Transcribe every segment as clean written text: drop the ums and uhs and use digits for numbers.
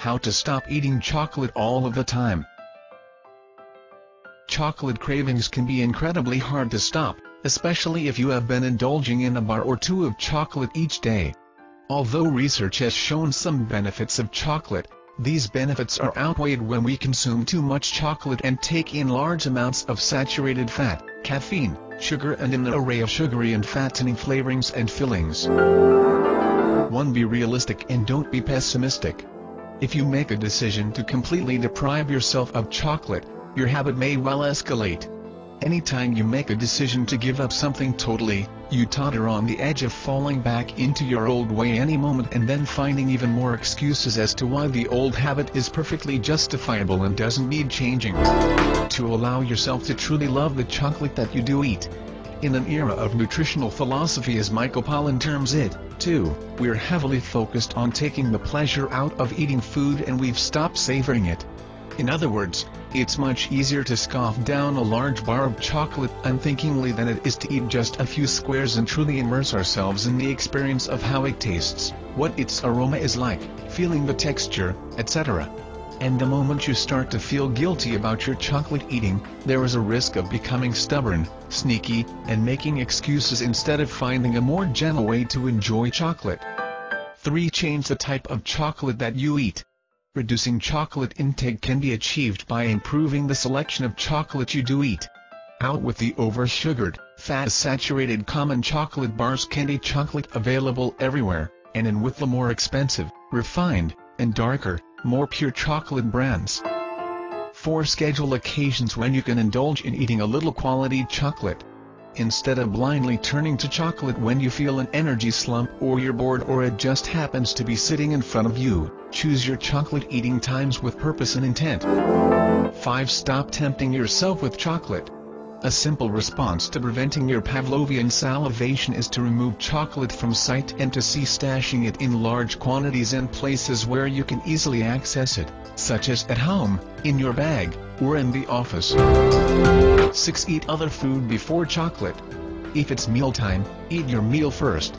How to stop eating chocolate all of the time. Chocolate cravings can be incredibly hard to stop, especially if you have been indulging in a bar or two of chocolate each day. Although research has shown some benefits of chocolate, these benefits are outweighed when we consume too much chocolate and take in large amounts of saturated fat, caffeine, sugar and an array of sugary and fattening flavorings and fillings. 1. Be realistic and don't be pessimistic. If you make a decision to completely deprive yourself of chocolate, your habit may well escalate. Anytime you make a decision to give up something totally, you totter on the edge of falling back into your old way any moment and then finding even more excuses as to why the old habit is perfectly justifiable and doesn't need changing. To allow yourself to truly love the chocolate that you do eat. In an era of nutritional philosophy as Michael Pollan terms it, too, we're heavily focused on taking the pleasure out of eating food and we've stopped savoring it. In other words, it's much easier to scoff down a large bar of chocolate unthinkingly than it is to eat just a few squares and truly immerse ourselves in the experience of how it tastes, what its aroma is like, feeling the texture, etc. And the moment you start to feel guilty about your chocolate eating, there is a risk of becoming stubborn, sneaky, and making excuses instead of finding a more gentle way to enjoy chocolate. 3. Change the type of chocolate that you eat. Reducing chocolate intake can be achieved by improving the selection of chocolate you do eat. Out with the over-sugared, fat-saturated common chocolate bars, candy chocolate available everywhere, and in with the more expensive, refined, and darker, more pure chocolate brands. 4. Schedule occasions when you can indulge in eating a little quality chocolate. Instead of blindly turning to chocolate when you feel an energy slump or you're bored or it just happens to be sitting in front of you, choose your chocolate eating times with purpose and intent. 5. Stop tempting yourself with chocolate. A simple response to preventing your Pavlovian salivation is to remove chocolate from sight and to cease stashing it in large quantities in places where you can easily access it, such as at home, in your bag, or in the office. 6. Eat other food before chocolate. If it's mealtime, eat your meal first.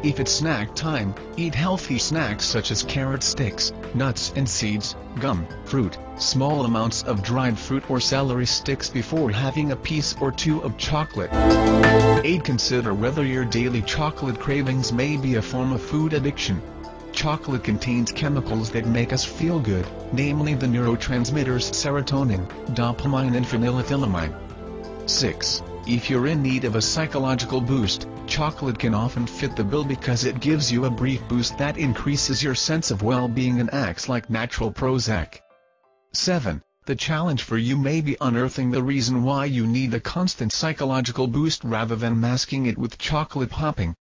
If it's snack time, eat healthy snacks such as carrot sticks, nuts and seeds, gum, fruit, small amounts of dried fruit or celery sticks before having a piece or two of chocolate. 8. Consider whether your daily chocolate cravings may be a form of food addiction. Chocolate contains chemicals that make us feel good, namely the neurotransmitters serotonin, dopamine and phenylethylamine. 6. If you're in need of a psychological boost, chocolate can often fit the bill because it gives you a brief boost that increases your sense of well-being and acts like natural Prozac. 7. The challenge for you may be unearthing the reason why you need a constant psychological boost rather than masking it with chocolate hopping.